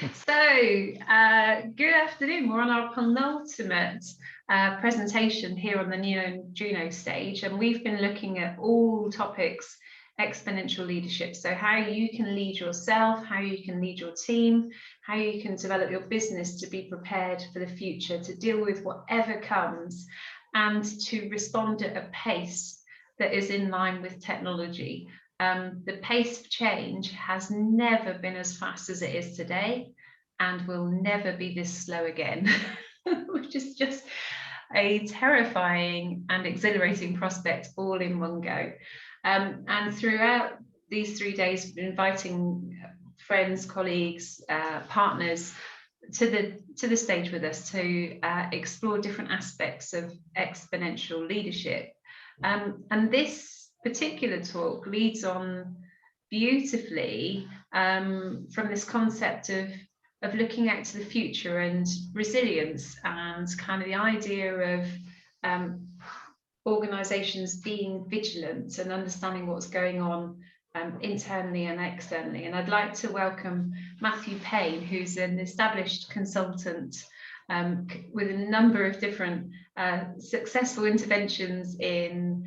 Good afternoon. We're on our penultimate presentation here on the Juno stage, and we've been looking at all topics exponential leadership. So how you can lead yourself, how you can lead your team, how you can develop your business to be prepared for the future, to deal with whatever comes, and to respond at a pace that is in line with technology. The pace of change has never been as fast as it is today, and will never be this slow again, which is just a terrifying and exhilarating prospect all in one go. And throughout these 3 days, inviting friends, colleagues, partners to the stage with us to explore different aspects of exponential leadership. And this particular talk leads on beautifully from this concept of looking out to the future and resilience, and kind of the idea of organisations being vigilant and understanding what's going on internally and externally. And I'd like to welcome Matthew Payne, who's an established consultant with a number of different successful interventions in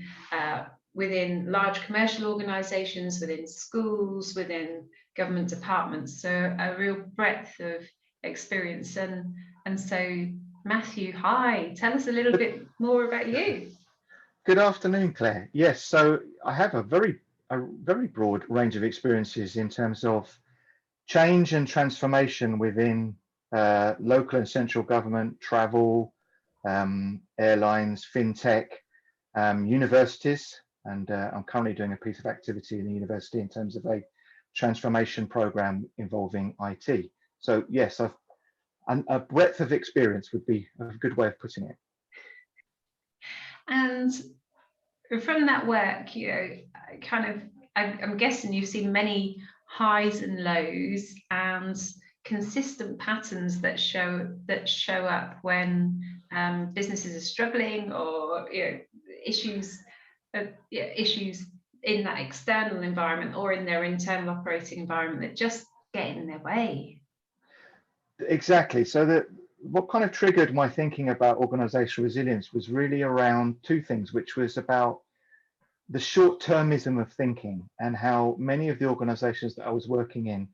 within large commercial organisations, within schools, within government departments. So a real breadth of experience. And so Matthew, hi, tell us a little bit more about you. Good afternoon, Claire. Yes, so I have a very broad range of experiences in terms of change and transformation within local and central government, travel, airlines, fintech, universities, and I'm currently doing a piece of activity in the university in terms of a transformation program involving IT. So yes, a breadth of experience would be a good way of putting it. And from that work, you know, I'm guessing you've seen many highs and lows and consistent patterns that show up when businesses are struggling, or issues in that external environment or in their internal operating environment that just get in their way. Exactly. So what kind of triggered my thinking about organizational resilience was really around two things, which was about the short-termism of thinking, and how many of the organizations that I was working in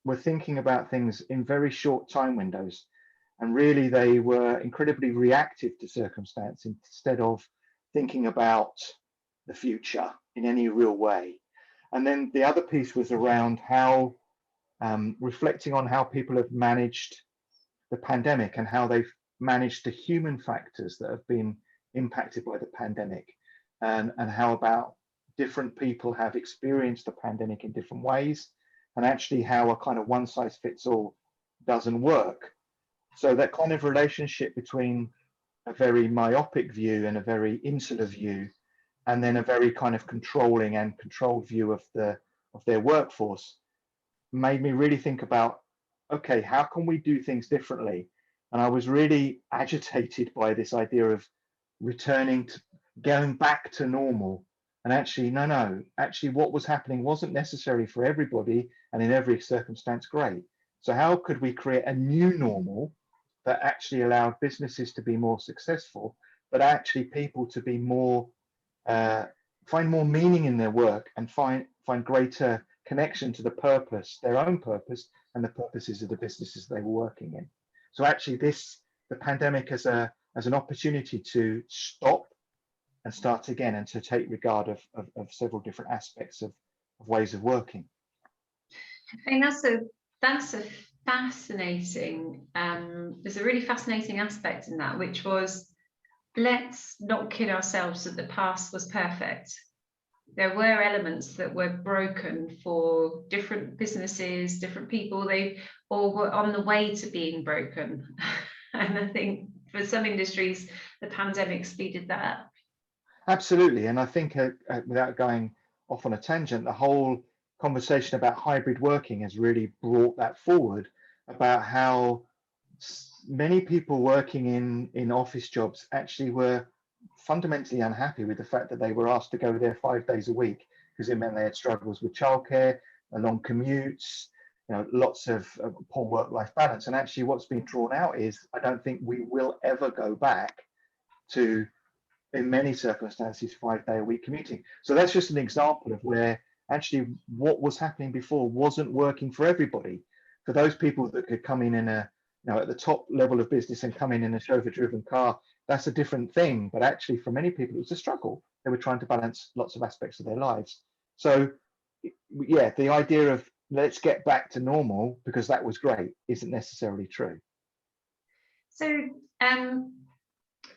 were thinking about things in very short time windows, and really they were incredibly reactive to circumstance instead of thinking about the future in any real way. And then the other piece was around how reflecting on how people have managed the pandemic and how they've managed the human factors that have been impacted by the pandemic, and how about different people have experienced the pandemic in different ways, and actually how a kind of one size fits all doesn't work. So that kind of relationship between a very myopic view and a very insular view, and then a very kind of controlling and controlled view of their workforce, made me really think about, okay, how can we do things differently? And I was really agitated by this idea of going back to normal. And actually, actually what was happening wasn't necessarily for everybody and in every circumstance great. So how could we create a new normal that actually allowed businesses to be more successful, but actually people to be more, find more meaning in their work, and find greater connection to the purpose, their own purpose, and the purposes of the businesses they were working in. So actually the pandemic as an opportunity to stop and start again, and to take regard of several different aspects of ways of working. I think that's a fascinating, there's a really fascinating aspect in that, which was, let's not kid ourselves that the past was perfect. There were elements that were broken for different businesses, different people, they all were on the way to being broken. And I think for some industries, the pandemic speeded that up. Absolutely. And I think without going off on a tangent, the whole conversation about hybrid working has really brought that forward, about how many people working in office jobs actually were fundamentally unhappy with the fact that they were asked to go there 5 days a week, because it meant they had struggles with childcare, long commutes, lots of poor work-life balance. And actually what's been drawn out is, I don't think we will ever go back to, in many circumstances, 5-day-a-week commuting. So that's just an example of where actually what was happening before wasn't working for everybody. For those people that could come in a, at the top level of business and come in a chauffeur-driven car, that's a different thing. But actually for many people, it was a struggle. They were trying to balance lots of aspects of their lives. So yeah, the idea of let's get back to normal because that was great isn't necessarily true. So,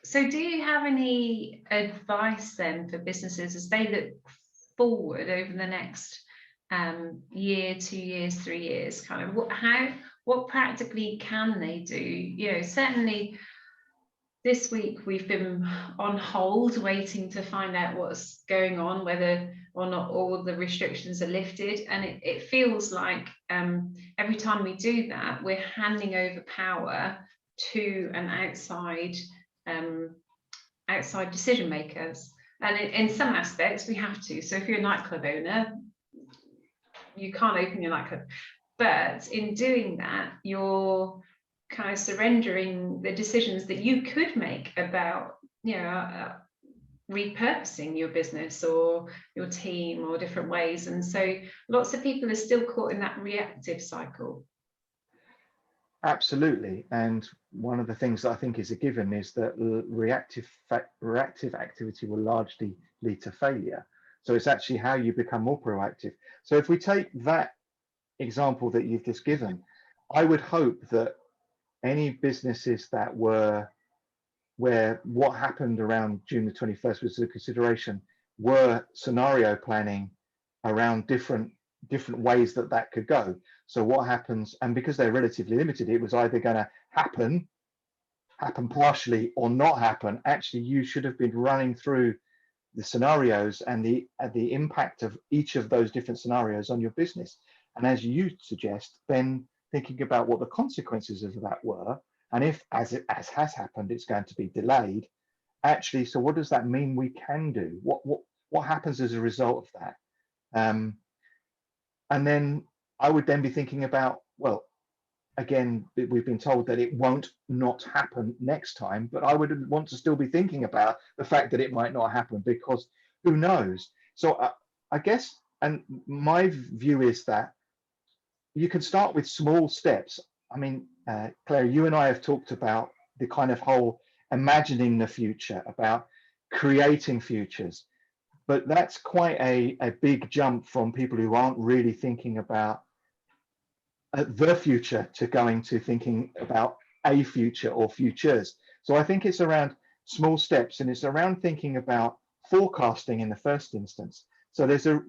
so do you have any advice then for businesses as they look forward over the next year, 2 years, 3 years? Kind of what practically can they do? Certainly this week we've been on hold waiting to find out what's going on, whether or not all the restrictions are lifted, and it feels like every time we do that, we're handing over power to an outside decision makers. And in some aspects we have to. So if you're a nightclub owner, you can't open your nightclub, but in doing that, you're kind of surrendering the decisions that you could make about repurposing your business or your team or different ways. And so lots of people are still caught in that reactive cycle. Absolutely. And one of the things that I think is a given is that reactive activity will largely lead to failure. So it's actually how you become more proactive. So if we take that example that you've just given, I would hope that any businesses that were where what happened around June the 21st was a consideration were scenario planning around different ways that could go. So what happens, and because they're relatively limited, it was either going to happen partially or not happen. Actually, you should have been running through the scenarios and the impact of each of those different scenarios on your business. And as you suggest, then thinking about what the consequences of that were, and if, as has happened, it's going to be delayed. Actually, so what does that mean we can do? What happens as a result of that? And then I would then be thinking about, well, again, we've been told that it won't not happen next time, but I would want to still be thinking about the fact that it might not happen, because who knows? So I guess, and my view is that you can start with small steps. I mean, Claire, you and I have talked about the kind of whole imagining the future, about creating futures, but that's quite a big jump from people who aren't really thinking about the future to going to thinking about a future or futures. So I think it's around small steps, and it's around thinking about forecasting in the first instance. So there's a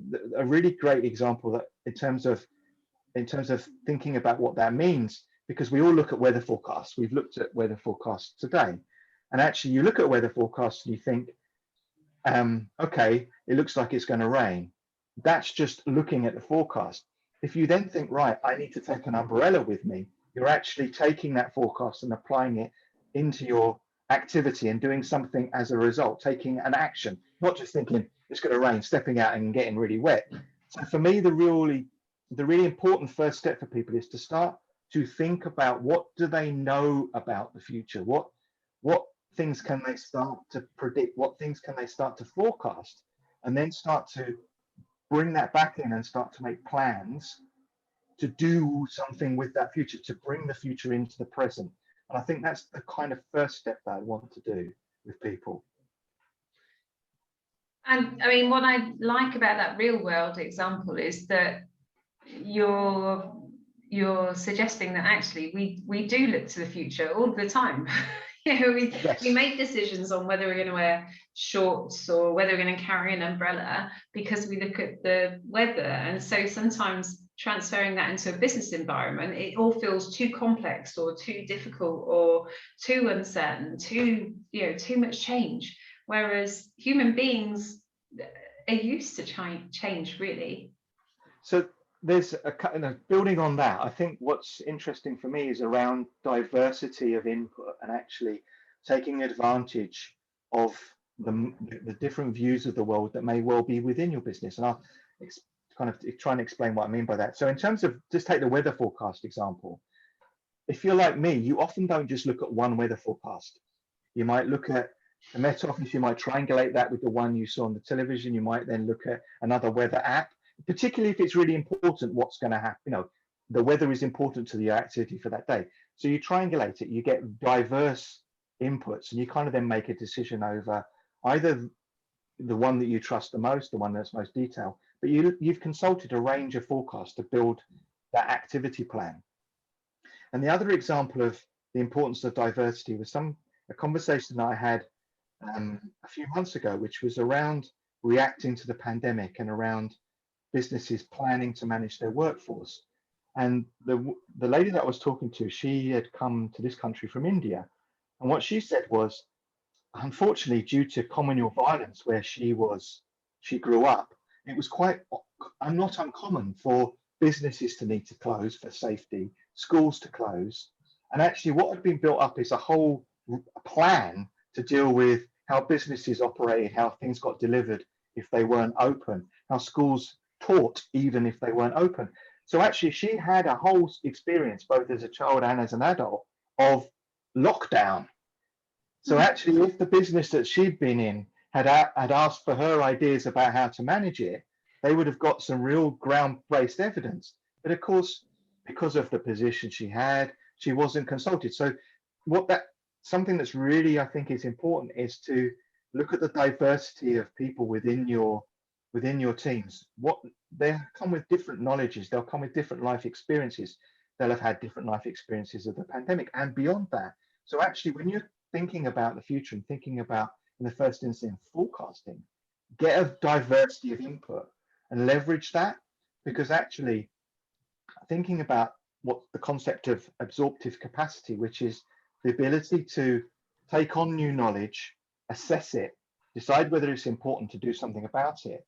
really great example that in terms of thinking about what that means, because we all look at weather forecasts. We've looked at weather forecasts today, and actually you look at weather forecasts and you think, okay, it looks like it's going to rain. That's just looking at the forecast. If you then think, right, I need to take an umbrella with me, you're actually taking that forecast and applying it into your activity and doing something as a result, taking an action, not just thinking it's going to rain, stepping out and getting really wet. So for me, the really important first step for people is to start to think about, what do they know about the future? What things can they start to predict? What things can they start to forecast? And then start to bring that back in and start to make plans to do something with that future, to bring the future into the present. And I think that's the kind of first step that I want to do with people. And I mean, what I like about that real world example is that you're suggesting that actually we do look to the future all the time. We make decisions on whether we're going to wear shorts or whether we're going to carry an umbrella because we look at the weather. And so sometimes transferring that into a business environment, it all feels too complex or too difficult or too uncertain, too much change. Whereas human beings are used to change, really. So there's building on that, I think what's interesting for me is around diversity of input and actually taking advantage of the different views of the world that may well be within your business. And I'll kind of try and explain what I mean by that. So in terms of, just take the weather forecast example. If you're like me, you often don't just look at one weather forecast. You might look at the Met Office, you might triangulate that with the one you saw on the television. You might then look at another weather app, particularly if it's really important what's going to happen. You know, the weather is important to the activity for that day. So you triangulate it, you get diverse inputs, and you kind of then make a decision over either the one that you trust the most, the one that's most detailed, but you've consulted a range of forecasts to build that activity plan. And the other example of the importance of diversity was a conversation that I had a few months ago, which was around reacting to the pandemic and around businesses planning to manage their workforce. And the lady that I was talking to, she had come to this country from India. And what she said was, unfortunately, due to communal violence where she grew up, it was quite not uncommon for businesses to need to close for safety, schools to close. And actually what had been built up is a whole plan to deal with how businesses operated, how things got delivered if they weren't open, how schools taught even if they weren't open. So actually she had a whole experience, both as a child and as an adult, of lockdown. So actually, if the business that she'd been in had asked for her ideas about how to manage it, they would have got some real ground-based evidence. But of course, because of the position she had, she wasn't consulted. So something that's really, I think, is important is to look at the diversity of people within your teams. They come with different knowledges, they'll come with different life experiences. They'll have had different life experiences of the pandemic and beyond that. So actually, when you're thinking about the future and thinking about, in the first instance, forecasting, get a diversity of input and leverage that, because actually thinking about what the concept of absorptive capacity, which is the ability to take on new knowledge, assess it, decide whether it's important to do something about it.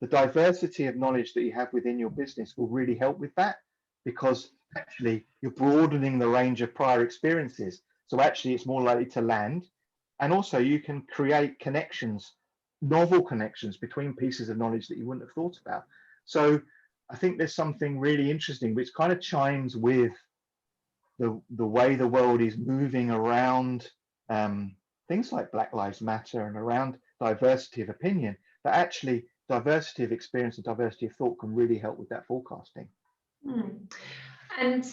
The diversity of knowledge that you have within your business will really help with that, because actually you're broadening the range of prior experiences. So actually it's more likely to land. And also you can create connections, novel connections between pieces of knowledge that you wouldn't have thought about. So I think there's something really interesting, which kind of chimes with the way the world is moving around things like Black Lives Matter and around diversity of opinion, that actually diversity of experience and diversity of thought can really help with that forecasting. And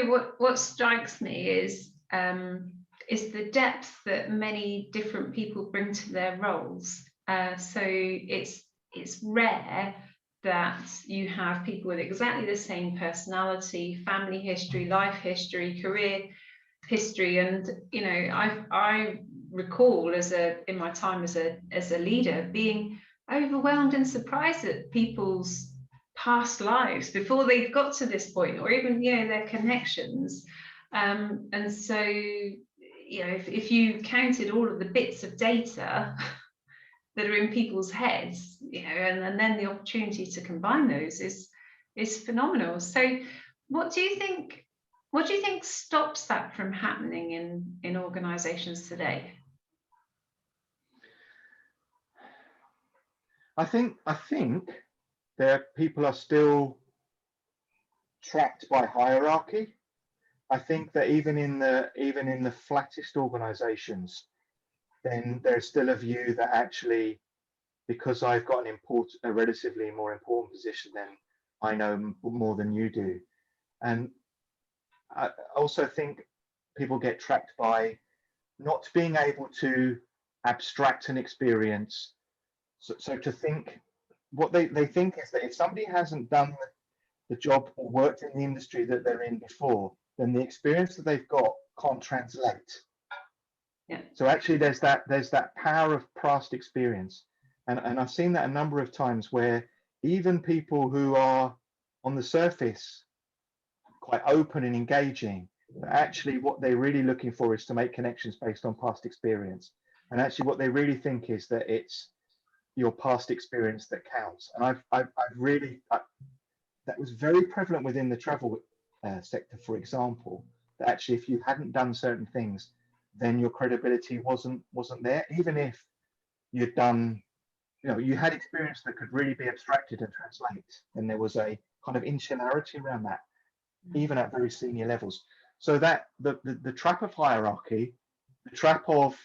what strikes me is the depth that many different people bring to their roles. So it's rare that you have people with exactly the same personality, family history, life history, career history. And you know, I recall in my time as a leader being overwhelmed and surprised at people's past lives before they've got to this point, or even their connections. And so if you counted all of the bits of data that are in people's heads, and then the opportunity to combine those is phenomenal. So what do you think stops that from happening in organizations today? I think that people are still trapped by hierarchy. I think that even in the flattest organizations, then there's still a view that actually, because I've got a relatively more important position, then I know more than you do. And I also think people get trapped by not being able to abstract an experience. So to think, what they think is that if somebody hasn't done the job or worked in the industry that they're in before, then the experience that they've got can't translate. Yeah. So actually there's that power of past experience. And I've seen that a number of times where even people who are on the surface quite open and engaging, but actually what they're really looking for is to make connections based on past experience. And actually what they really think is that it's your past experience that counts. And that was very prevalent within the travel sector, for example, that actually if you hadn't done certain things, then your credibility wasn't there, even if you'd done you had experience that could really be abstracted and translate, and there was a kind of insularity around that, even at very senior levels. So that the trap of hierarchy, the trap of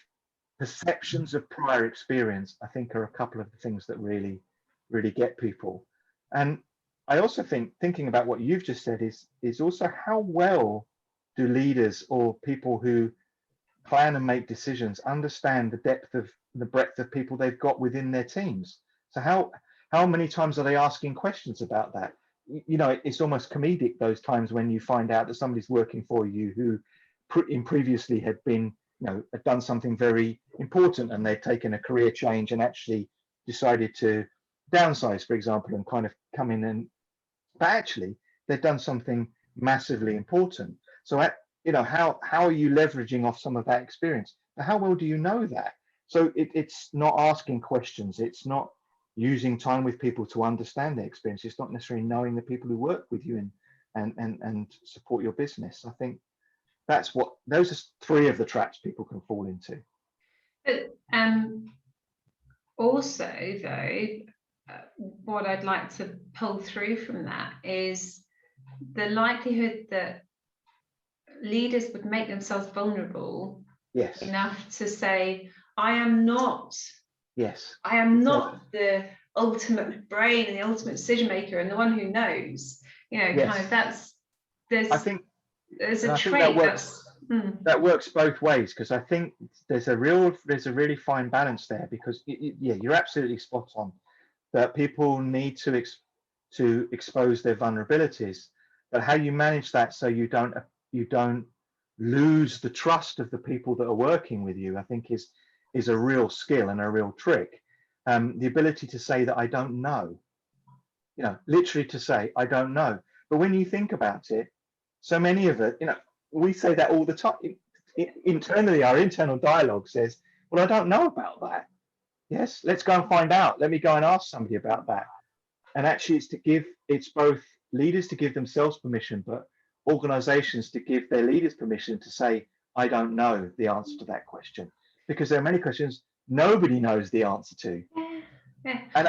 perceptions of prior experience, I think are a couple of the things that really get people. And I also think, thinking about what you've just said, is also how well do leaders or people who plan and make decisions understand the breadth of people they've got within their teams. So how many times are they asking questions about that? It's almost comedic, those times when you find out that somebody's working for you who previously had been, had done something very important, and they'd taken a career change and actually decided to downsize, for example, and kind of come in, but actually they've done something massively important. So how are you leveraging off some of that experience? How well do you know that? So it's not asking questions, it's not using time with people to understand their experience, it's not necessarily knowing the people who work with you and support your business. I think those are three of the traps people can fall into. But also, though, what I'd like to pull through from that is the likelihood that leaders would make themselves vulnerable enough to say, I am not the ultimate brain and the ultimate decision maker and the one who knows, kind of there's a trait that works both ways, because I think there's a really fine balance there, because you're absolutely spot on that people need to expose their vulnerabilities, but how you manage that so you don't lose the trust of the people that are working with you, I think is a real skill and a real trick. The ability to say that I don't know, literally to say I don't know. But when you think about it, so many of it, we say that all the time. Internally, our internal dialogue says, well, I don't know about that. Yes, let's go and find out. Let me go and ask somebody about that. And actually it's both leaders to give themselves permission, but organizations to give their leaders permission to say, I don't know the answer to that question, because there are many questions nobody knows the answer to. Yeah. And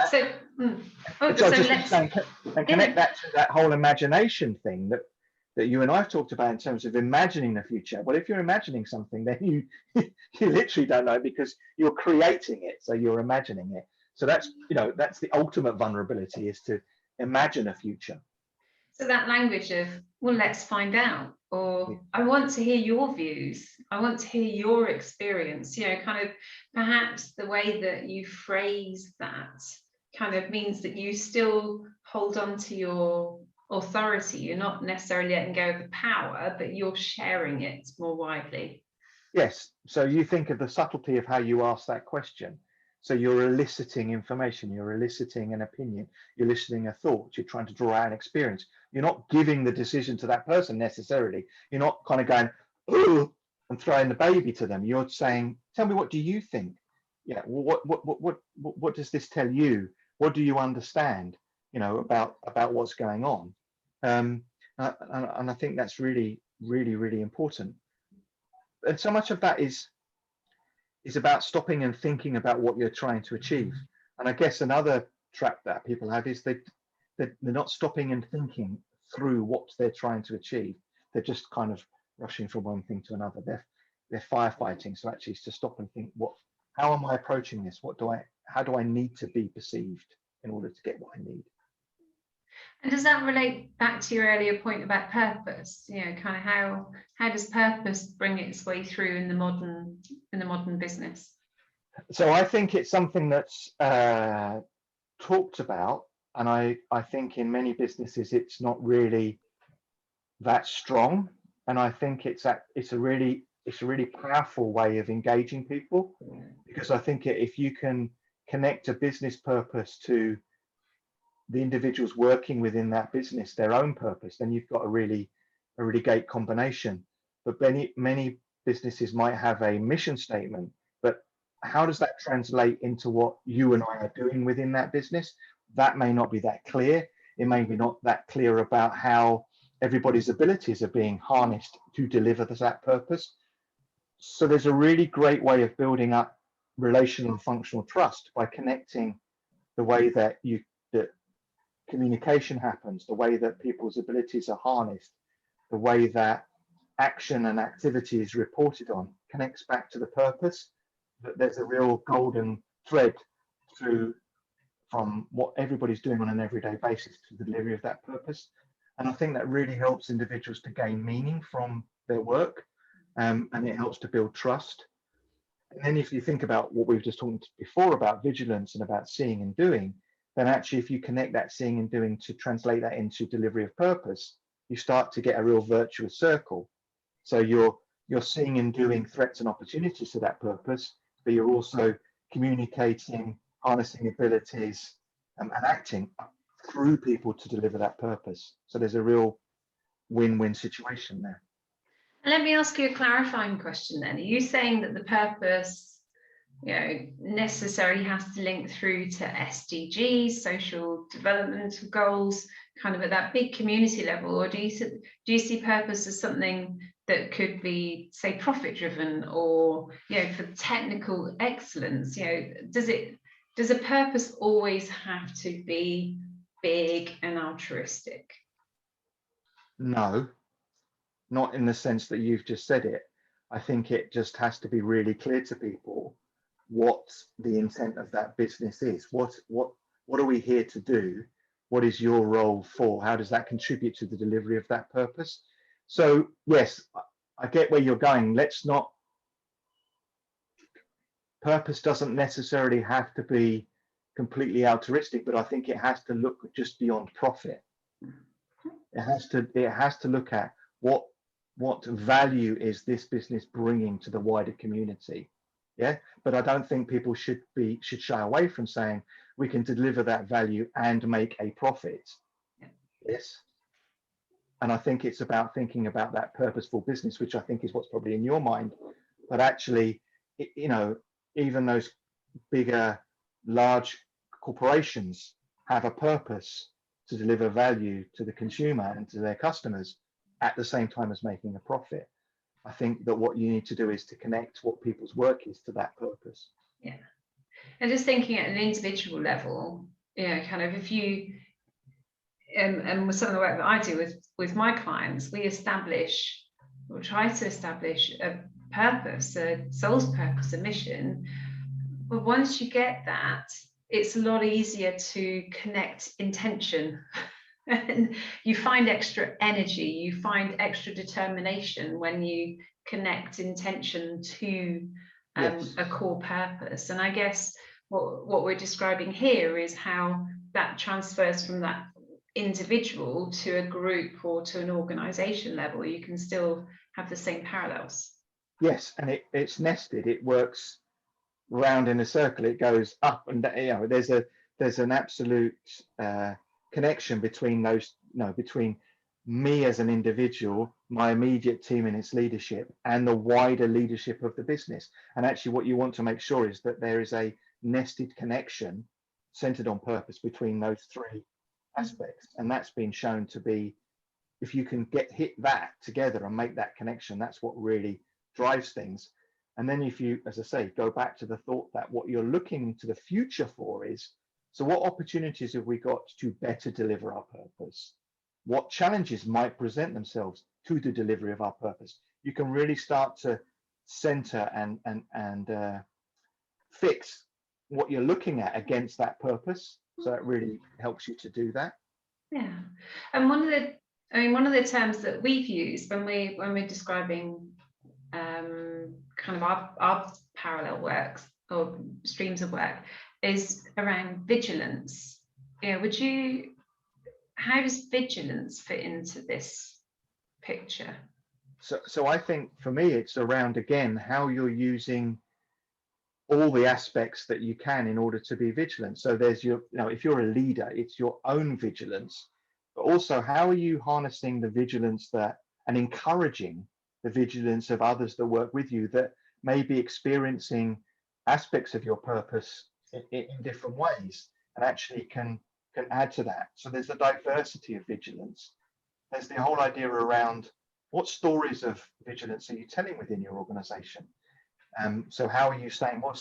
connect that to that whole imagination thing that you and I've talked about in terms of imagining the future. Well, if you're imagining something, then you literally don't know, because you're creating it, so you're imagining it. So that's the ultimate vulnerability, is to imagine a future. So that language of, well, let's find out, or I want to hear your views, I want to hear your experience, kind of perhaps the way that you phrase that kind of means that you still hold on to your authority. You're not necessarily letting go of the power, but you're sharing it more widely. Yes. So you think of the subtlety of how you ask that question. So you're eliciting information, you're eliciting an opinion, you're eliciting a thought, you're trying to draw out an experience. You're not giving the decision to that person necessarily. You're not kind of going, oh, and throwing the baby to them. You're saying, tell me, what do you think? What does this tell you? What do you understand, about what's going on? And I think that's really, really, really important. And so much of that is about stopping and thinking about what you're trying to achieve. And I guess another trap that people have is they're not stopping and thinking through what they're trying to achieve. They're just kind of rushing from one thing to another. They're firefighting. So actually, it's to stop and think, how am I approaching this? How do I need to be perceived in order to get what I need? And does that relate back to your earlier point about purpose? Kind of how does purpose bring its way through in the modern business? So I think it's something that's talked about, and I think in many businesses it's not really that strong. And I think it's a really powerful way of engaging people, because I think if you can connect a business purpose to the individuals working within that business, their own purpose, then you've got a really great combination. But many businesses might have a mission statement, but how does that translate into what you and I are doing within that business? That may not be that clear. It may be not that clear about how everybody's abilities are being harnessed to deliver that purpose. So there's a really great way of building up relational and functional trust by connecting the way that communication happens, the way that people's abilities are harnessed, the way that action and activity is reported on, connects back to the purpose, that there's a real golden thread through from what everybody's doing on an everyday basis to the delivery of that purpose. And I think that really helps individuals to gain meaning from their work, and it helps to build trust. And then if you think about what we've just talked before about vigilance and about seeing and doing, then actually if you connect that seeing and doing to translate that into delivery of purpose, you start to get a real virtuous circle. So you're seeing and doing threats and opportunities to that purpose, but you're also communicating, harnessing abilities, and acting through people to deliver that purpose. So there's a real win-win situation there. And let me ask you a clarifying question then. Are you saying that the purpose, necessarily has to link through to SDGs, social development goals, kind of at that big community level, or do you see purpose as something that could be, say, profit driven, or for technical excellence? Does a purpose always have to be big and altruistic? No, not in the sense that you've just said it. I think it just has to be really clear to people what the intent of that business is. What are we here to do? What is your role for? How does that contribute to the delivery of that purpose? So yes, I get where you're going. Purpose doesn't necessarily have to be completely altruistic, but I think it has to look just beyond profit. It has to look at what value is this business bringing to the wider community. Yeah, but I don't think people should shy away from saying we can deliver that value and make a profit. Yes. And I think it's about thinking about that purposeful business, which I think is what's probably in your mind. But actually, even those bigger, large corporations have a purpose to deliver value to the consumer and to their customers at the same time as making a profit. I think that what you need to do is to connect what people's work is to that purpose. Yeah. And just thinking at an individual level, kind of if you, and with some of the work that I do with my clients, we try to establish a purpose, a soul's purpose, a mission. But once you get that, it's a lot easier to connect intention. And you find extra energy, you find extra determination when you connect intention to a core purpose. And I guess what we're describing here is how that transfers from that individual to a group or to an organization level. You can still have the same parallels. Yes, and it's nested. It works round in a circle. It goes up and down. There's an absolute connection between those, between me as an individual, my immediate team and its leadership, and the wider leadership of the business. And actually what you want to make sure is that there is a nested connection centered on purpose between those three aspects. And that's been shown to be, if you can hit that together and make that connection, that's what really drives things. And then if you, as I say, go back to the thought that what you're looking to the future for is, so what opportunities have we got to better deliver our purpose? What challenges might present themselves to the delivery of our purpose? You can really start to center and fix what you're looking at against that purpose. So it really helps you to do that. Yeah. And one of the terms that we've used when we're describing kind of our parallel works or streams of work is around vigilance. How does vigilance fit into this picture? So I think for me, it's around, again, how you're using all the aspects that you can in order to be vigilant. So there's if you're a leader, it's your own vigilance, but also how are you harnessing the vigilance and encouraging the vigilance of others that work with you that may be experiencing aspects of your purpose in different ways, and actually can add to that. So there's a diversity of vigilance. There's the whole idea around what stories of vigilance are you telling within your organization? So how are you saying, well,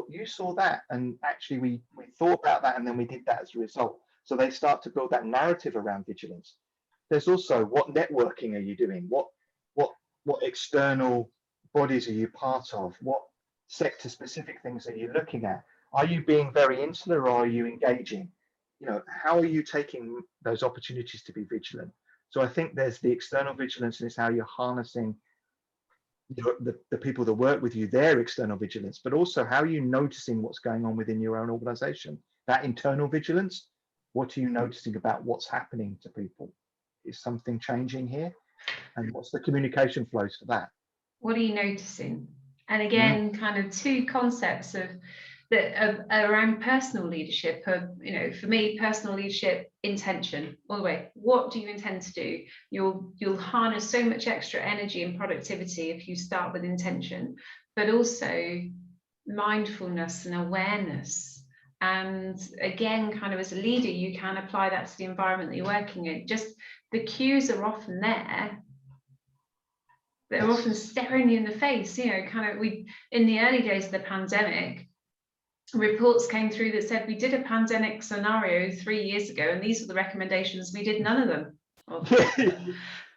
you saw that, and actually we thought about that, and then we did that as a result. So they start to build that narrative around vigilance. There's also, what networking are you doing? What external bodies are you part of? What sector specific things are you looking at? Are you being very insular, or are you engaging? How are you taking those opportunities to be vigilant? So I think there's the external vigilance, and it's how you're harnessing the people that work with you, their external vigilance, but also how are you noticing what's going on within your own organization? That internal vigilance, what are you noticing about what's happening to people? Is something changing here? And what's the communication flows for that? What are you noticing? And again, kind of two concepts around personal leadership. For me, personal leadership, intention, all the way. What do you intend to do? You'll harness so much extra energy and productivity if you start with intention, but also mindfulness and awareness. And again, kind of as a leader, you can apply that to the environment that you're working in. Just the cues are often there. They're often staring you in the face. In the early days of the pandemic, reports came through that said we did a pandemic scenario 3 years ago, and these are the recommendations. We did none of them.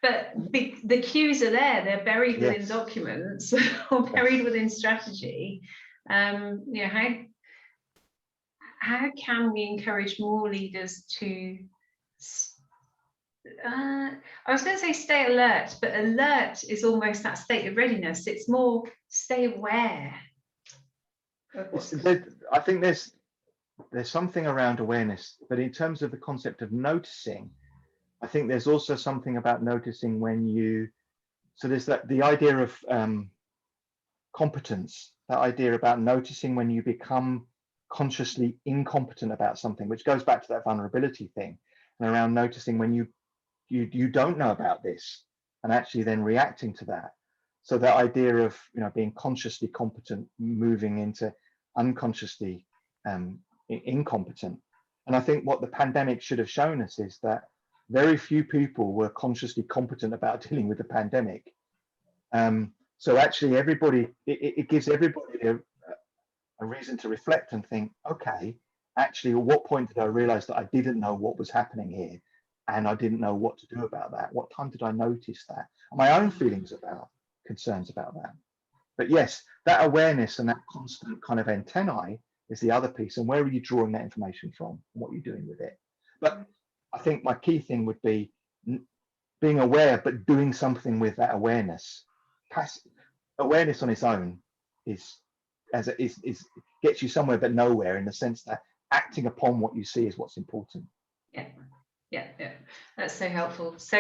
But the cues are there. They're buried within documents or buried within strategy. How can we encourage more leaders to I was going to say stay alert, but alert is almost that state of readiness. It's more stay aware. I think there's something around awareness, but in terms of the concept of noticing, I think there's also something about noticing so there's the idea of competence, that idea about noticing when you become consciously incompetent about something, which goes back to that vulnerability thing, and around noticing when you don't know about this and actually then reacting to that. So that idea of being consciously competent moving into unconsciously incompetent. And I think what the pandemic should have shown us is that very few people were consciously competent about dealing with the pandemic. So actually it gives everybody a reason to reflect and think, okay, actually, at what point did I realize that I didn't know what was happening here? And I didn't know what to do about that. What time did I notice that? My own concerns about that. But yes, that awareness and that constant kind of antennae is the other piece. And where are you drawing that information from? What are you doing with it? But I think my key thing would be being aware, but doing something with that awareness. Awareness on its own gets you somewhere but nowhere, in the sense that acting upon what you see is what's important. Yeah, that's so helpful. So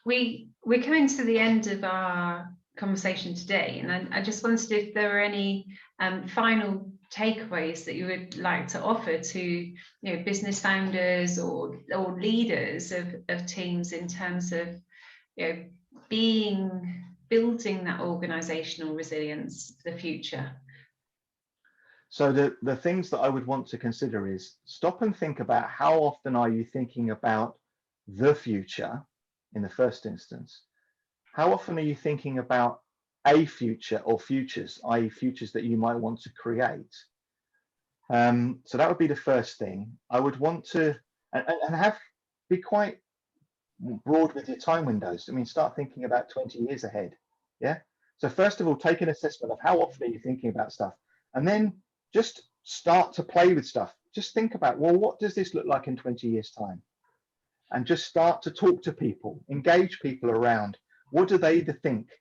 we're coming to the end of our conversation today, and I just wondered if there were any final takeaways that you would like to offer to business founders or leaders of teams in terms of building that organizational resilience for the future. So the things that I would want to consider is stop and think about how often are you thinking about the future in the first instance. How often are you thinking about a future or futures, i.e. futures that you might want to create? So that would be the first thing. I would want to be quite broad with your time windows. I mean, start thinking about 20 years ahead. Yeah. So first of all, take an assessment of how often are you thinking about stuff, and then just start to play with stuff. Just think about, well, what does this look like in 20 years' time? And just start to talk to people, engage people around what do they think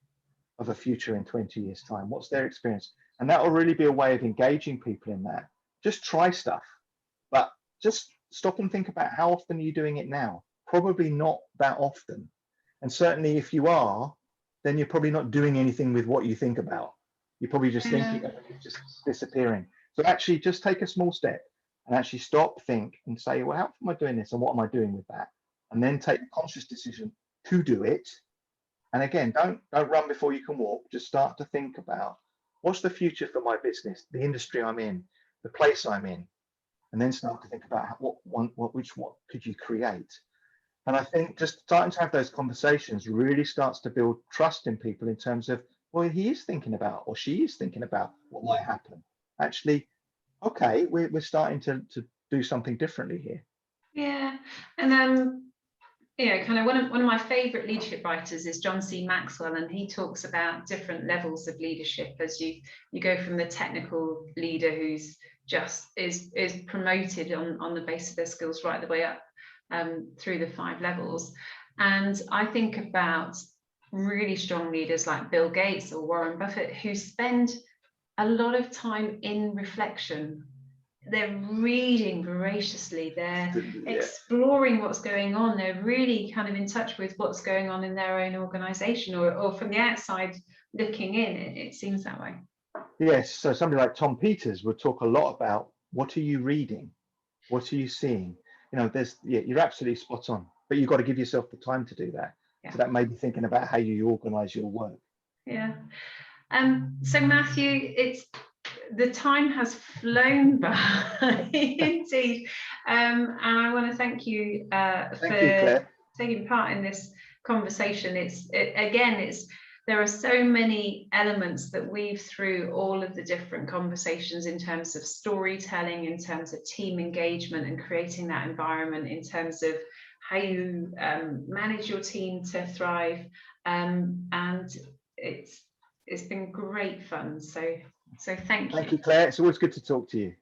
of a future in 20 years' time? What's their experience? And that will really be a way of engaging people in that. Just try stuff, but just stop and think about how often are you doing it now? Probably not that often. And certainly if you are, then you're probably not doing anything with what you think about. You're probably just thinking of it, just disappearing. So actually just take a small step and actually stop, think, and say, well, how am I doing this and what am I doing with that? And then take a conscious decision to do it. And again, don't run before you can walk. Just start to think about what's the future for my business, the industry I'm in, the place I'm in, and then start to think about what could you create. And I think just starting to have those conversations really starts to build trust in people in terms of well, he is thinking about, or she is thinking about what might happen. Actually, okay, we're starting to do something differently here. Yeah, and kind of one of my favorite leadership writers is John C. Maxwell, and he talks about different levels of leadership as you go from the technical leader who's just is promoted on the basis of their skills right the way up through the 5 levels. And I think about really strong leaders like Bill Gates or Warren Buffett, who spend a lot of time in reflection. They're reading voraciously, they're exploring what's going on, they're really kind of in touch with what's going on in their own organization, or from the outside looking in, it seems that way. Yes, so somebody like Tom Peters would talk a lot about, what are you reading? What are you seeing? You know, you're absolutely spot on, but you've got to give yourself the time to do that. Yeah. So that may be thinking about how you organize your work. Yeah. So Matthew, the time has flown by indeed, and I want to thank you for taking part in this conversation. There are so many elements that weave through all of the different conversations in terms of storytelling, in terms of team engagement and creating that environment, in terms of how you manage your team to thrive, and it's been great fun. So thank you. Thank you, Claire. It's always good to talk to you.